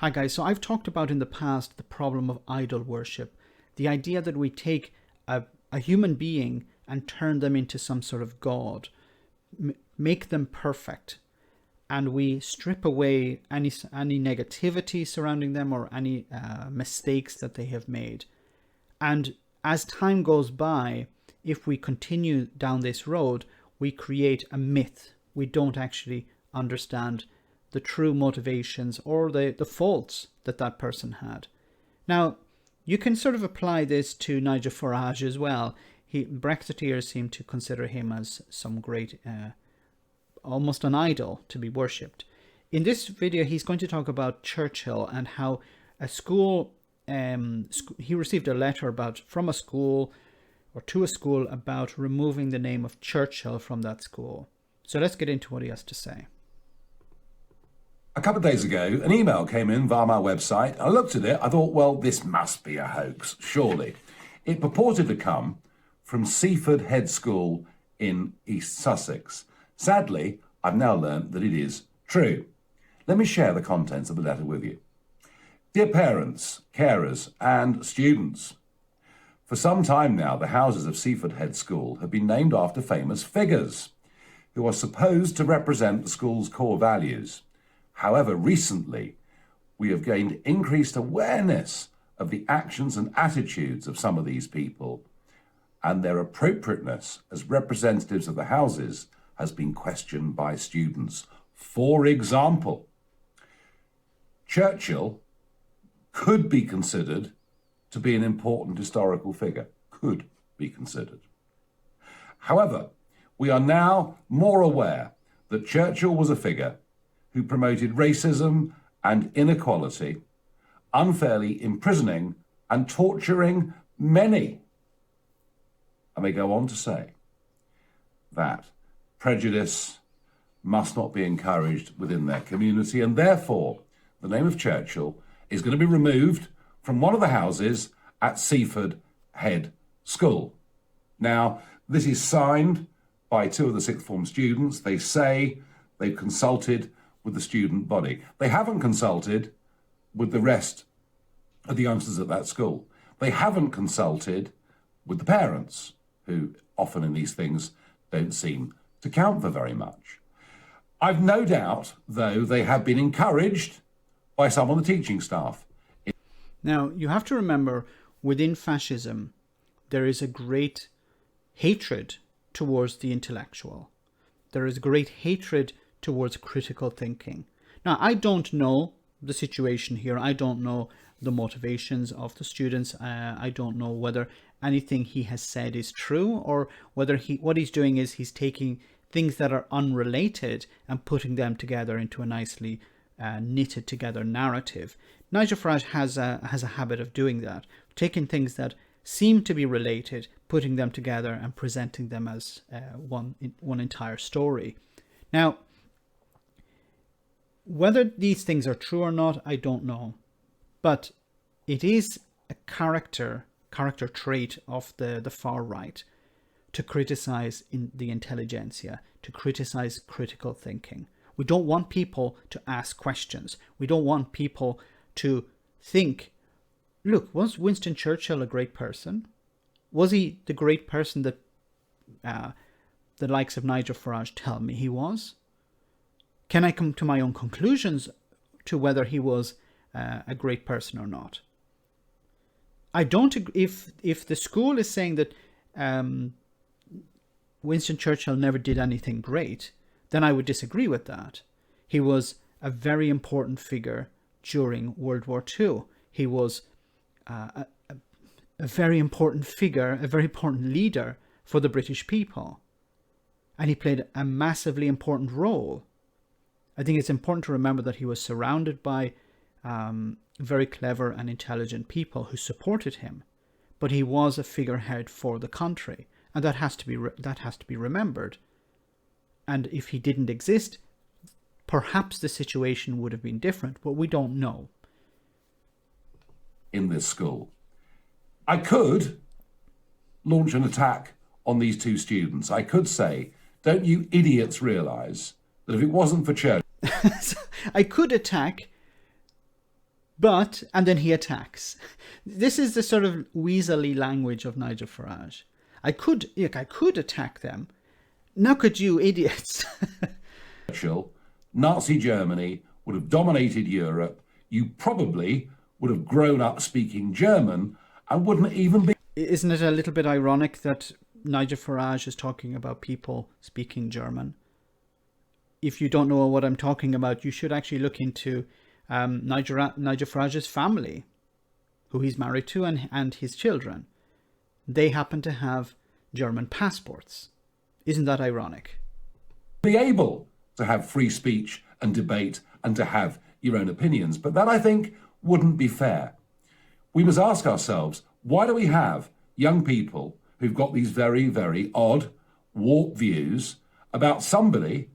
Hi guys, so I've talked about in the past the problem of idol worship. The idea that we take a human being and turn them into some sort of god, make them perfect, and we strip away any negativity surrounding them or any mistakes that they have made. And as time goes by, if we continue down this road, we create a myth. We don't actually understand the true motivations or the faults that that person had. Now, you can sort of apply this to Nigel Farage as well. Brexiteers seem to consider him as some great, almost an idol to be worshipped. In this video, he's going to talk about Churchill and how a school, he received a letter from a school or to a school about removing the name of Churchill from that school. So let's get into what he has to say. A couple of days ago, an email came in via my website. I looked at it. I thought, well, this must be a hoax, surely. It purported to come from Seaford Head School in East Sussex. Sadly, I've now learned that it is true. Let me share the contents of the letter with you. Dear parents, carers, and students, for some time now, the houses of Seaford Head School have been named after famous figures who are supposed to represent the school's core values. However, recently, we have gained increased awareness of the actions and attitudes of some of these people, and their appropriateness as representatives of the houses has been questioned by students. For example, Churchill could be considered to be an important historical figure, could be considered. However, we are now more aware that Churchill was a figure who promoted racism and inequality, unfairly imprisoning and torturing many. And they go on to say that prejudice must not be encouraged within their community, and therefore the name of Churchill is going to be removed from one of the houses at Seaford Head School. Now, this is signed by two of the sixth form students. They say they've consulted with the student body. They haven't consulted with the rest of the youngsters at that school. They haven't consulted with the parents, who often in these things don't seem to count for very much. I've no doubt, though, they have been encouraged by some of the teaching staff. Now, you have to remember, within fascism, there is a great hatred towards the intellectual. There is great hatred towards critical thinking. Now, I don't know the situation here. I don't know the motivations of the students. I don't know whether anything he has said is true, or whether what he's doing is he's taking things that are unrelated and putting them together into a nicely knitted together narrative. Nigel Farage has a habit of doing that, taking things that seem to be related, putting them together and presenting them as one entire story. Now, whether these things are true or not, I don't know. But it is a character trait of the far right to criticize the intelligentsia, to criticize critical thinking. We don't want people to ask questions. We don't want people to think, look, was Winston Churchill a great person? Was he the great person that the likes of Nigel Farage tell me he was? Can I come to my own conclusions to whether he was a great person or not? I don't agree. If the school is saying that Winston Churchill never did anything great, then I would disagree with that. He was a very important figure during World War II. He was a very important figure, a very important leader for the British people. And he played a massively important role. I think it's important to remember that he was surrounded by very clever and intelligent people who supported him, but he was a figurehead for the country, and that has to be remembered. And if he didn't exist, perhaps the situation would have been different, but we don't know. In this school, I could launch an attack on these two students. I could say, don't you idiots realise that if it wasn't for Churchill... I could attack and then he attacks. This is the sort of weaselly language of Nigel Farage. I could attack them. Now could you idiots? Churchill, Nazi Germany would have dominated Europe. You probably would have grown up speaking German and wouldn't even be... Isn't it a little bit ironic that Nigel Farage is talking about people speaking German? If you don't know what I'm talking about, you should actually look into Nigel Farage's family, who he's married to, and his children. They happen to have German passports. Isn't that ironic? Be able to have free speech and debate and to have your own opinions. But that, I think, wouldn't be fair. We must ask ourselves, why do we have young people who've got these very, very odd, warped views about somebody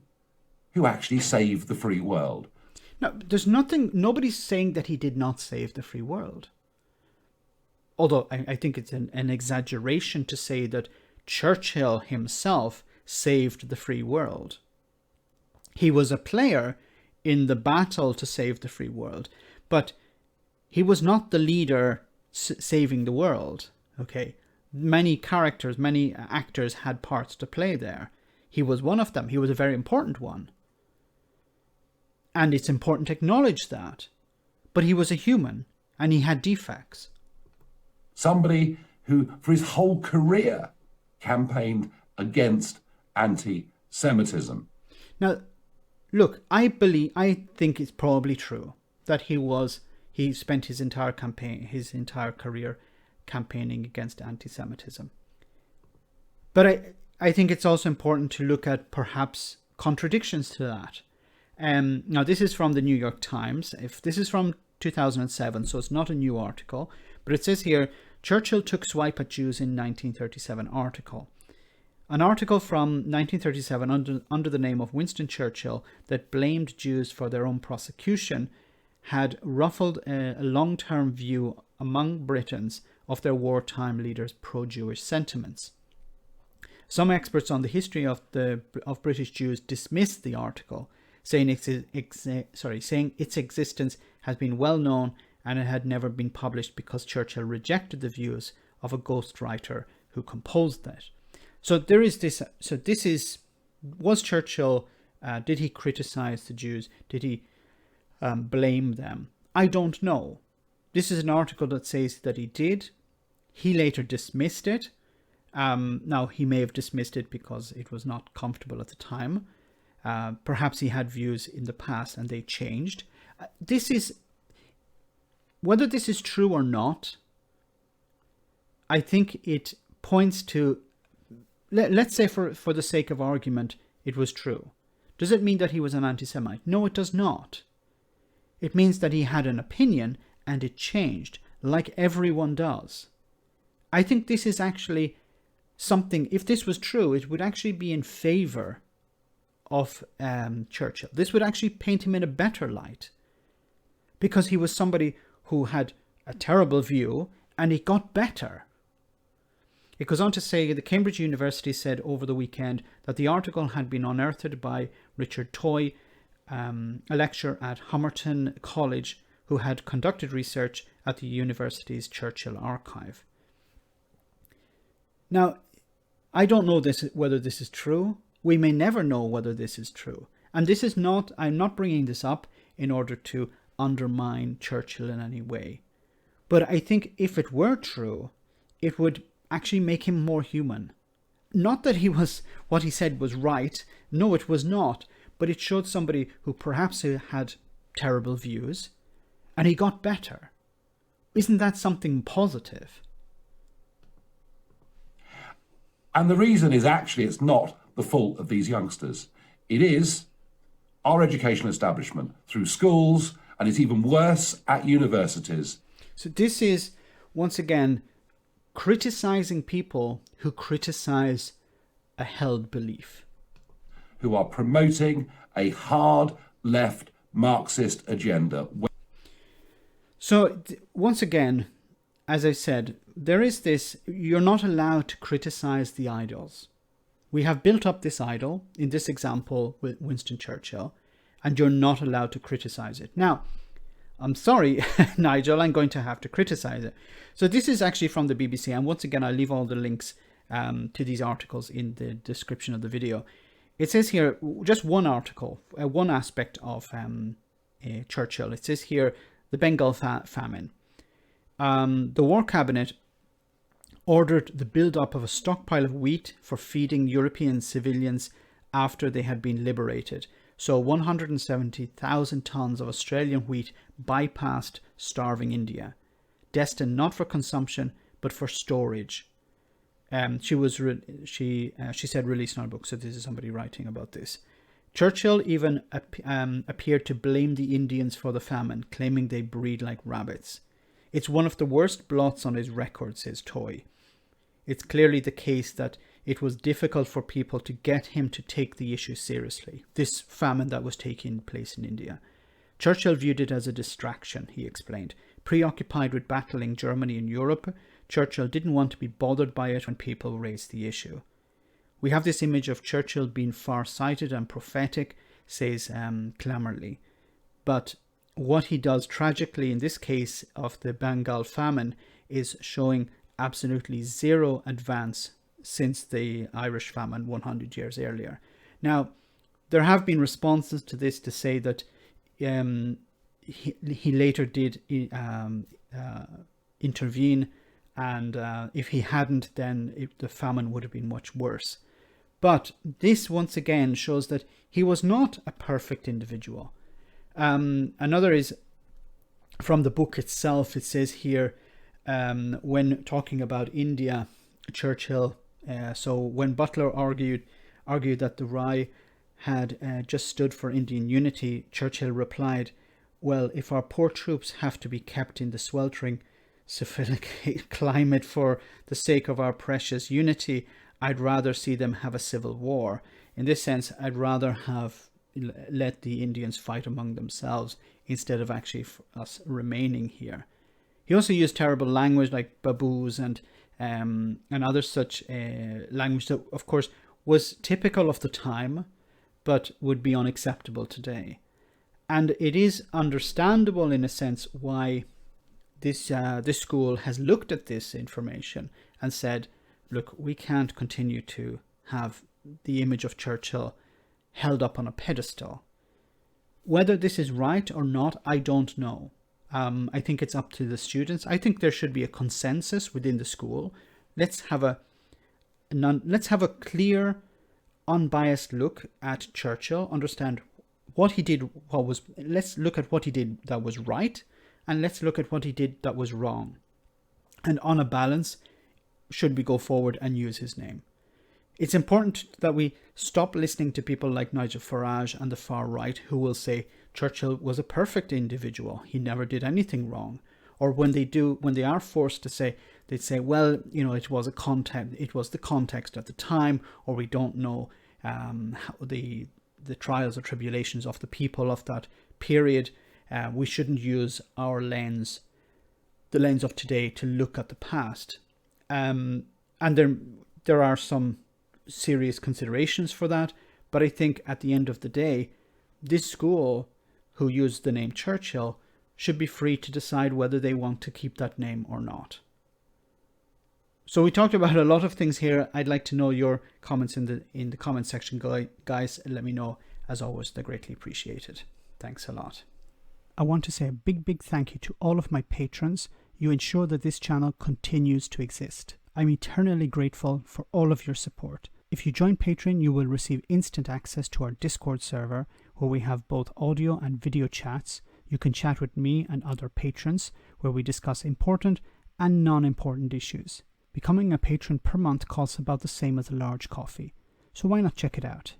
who actually saved the free world? No, nobody's saying that he did not save the free world. Although I think it's an exaggeration to say that Churchill himself saved the free world. He was a player in the battle to save the free world, but he was not the leader saving the world. Okay, many characters, many actors had parts to play there. He was one of them. He was a very important one. And it's important to acknowledge that. But he was a human, and he had defects. Somebody who, for his whole career, campaigned against anti-Semitism. Now, look, I think it's probably true that he spent his entire career campaigning against anti-Semitism. But I think it's also important to look at perhaps contradictions to that. Now, this is from the New York Times. This is from 2007, so it's not a new article. But it says here, Churchill took swipe at Jews in 1937 article. An article from 1937 under the name of Winston Churchill that blamed Jews for their own prosecution had ruffled a long-term view among Britons of their wartime leaders' pro-Jewish sentiments. Some experts on the history of British Jews dismissed the article, saying its existence has been well known and it had never been published because Churchill rejected the views of a ghostwriter who composed it. So there is this. So this is, was Churchill? Did he criticize the Jews? Did he blame them? I don't know. This is an article that says that he did. He later dismissed it. Now he may have dismissed it because it was not comfortable at the time. Perhaps he had views in the past and they changed. Whether this is true or not, I think it points to, let's say for the sake of argument, it was true. Does it mean that he was an anti-Semite? No, it does not. It means that he had an opinion and it changed, like everyone does. I think this is actually something, if this was true, it would actually be in favor of Churchill. This would actually paint him in a better light, because he was somebody who had a terrible view and it got better. It goes on to say the Cambridge University said over the weekend that the article had been unearthed by Richard Toy, a lecturer at Homerton College who had conducted research at the university's Churchill archive. Now, I don't know whether this is true. We may never know whether this is true. And this is not, I'm not bringing this up in order to undermine Churchill in any way. But I think if it were true, it would actually make him more human. Not that what he said was right. No, it was not. But it showed somebody who perhaps had terrible views and he got better. Isn't that something positive? And the reason is actually it's not the fault of these youngsters. It is our educational establishment through schools, and it's even worse at universities. So this is, once again, criticizing people who criticize a held belief. Who are promoting a hard left Marxist agenda. So once again, as I said, there is this, you're not allowed to criticize the idols. We have built up this idol, in this example with Winston Churchill, and you're not allowed to criticize it. Now, I'm sorry, Nigel, I'm going to have to criticize it. So this is actually from the BBC. And once again, I'll leave all the links to these articles in the description of the video. It says here, just one article, one aspect of Churchill. It says here, the Bengal famine. The War Cabinet ordered the build-up of a stockpile of wheat for feeding European civilians after they had been liberated. So 170,000 tons of Australian wheat bypassed starving India, destined not for consumption but for storage. She said released in our book, so this is somebody writing about this. Churchill even appeared to blame the Indians for the famine, claiming they breed like rabbits. It's one of the worst blots on his record, says Toy. It's clearly the case that it was difficult for people to get him to take the issue seriously, this famine that was taking place in India. Churchill viewed it as a distraction, he explained. Preoccupied with battling Germany in Europe, Churchill didn't want to be bothered by it when people raised the issue. We have this image of Churchill being far-sighted and prophetic, says Clammerley. But what he does tragically in this case of the Bengal famine is showing absolutely zero advance since the Irish famine 100 years earlier. Now, there have been responses to this to say that he later did intervene, and if he hadn't, then the famine would have been much worse. But this once again shows that he was not a perfect individual. Another is from the book itself. It says here, when talking about India, Churchill, so when Butler argued that the Rai had just stood for Indian unity, Churchill replied, well, if our poor troops have to be kept in the sweltering syphilic climate for the sake of our precious unity, I'd rather see them have a civil war. In this sense, I'd rather have let the Indians fight among themselves instead of actually us remaining here. He also used terrible language like baboos and other such language that, of course, was typical of the time, but would be unacceptable today. And it is understandable in a sense why this school has looked at this information and said, look, we can't continue to have the image of Churchill held up on a pedestal. Whether this is right or not, I don't know. I think it's up to the students. I think there should be a consensus within the school. Let's have a clear, unbiased look at Churchill, understand what he did, let's look at what he did that was right, and let's look at what he did that was wrong. And on a balance, should we go forward and use his name? It's important that we stop listening to people like Nigel Farage and the far right who will say Churchill was a perfect individual. He never did anything wrong. Or when they are forced to say, they'd say, well, it was the context at the time, or we don't know how the trials or tribulations of the people of that period. We shouldn't use our lens, the lens of today, to look at the past. And there are some serious considerations for that, but I think at the end of the day, this school, who used the name Churchill, should be free to decide whether they want to keep that name or not. So we talked about a lot of things here. I'd like to know your comments in the comment section, guys. Let me know. As always, they're greatly appreciated. Thanks a lot. I want to say a big thank you to all of my patrons. You ensure that this channel continues to exist. I'm eternally grateful for all of your support. If you join Patreon, you will receive instant access to our Discord server, where we have both audio and video chats. You can chat with me and other patrons, where we discuss important and non-important issues. Becoming a patron per month costs about the same as a large coffee, so why not check it out?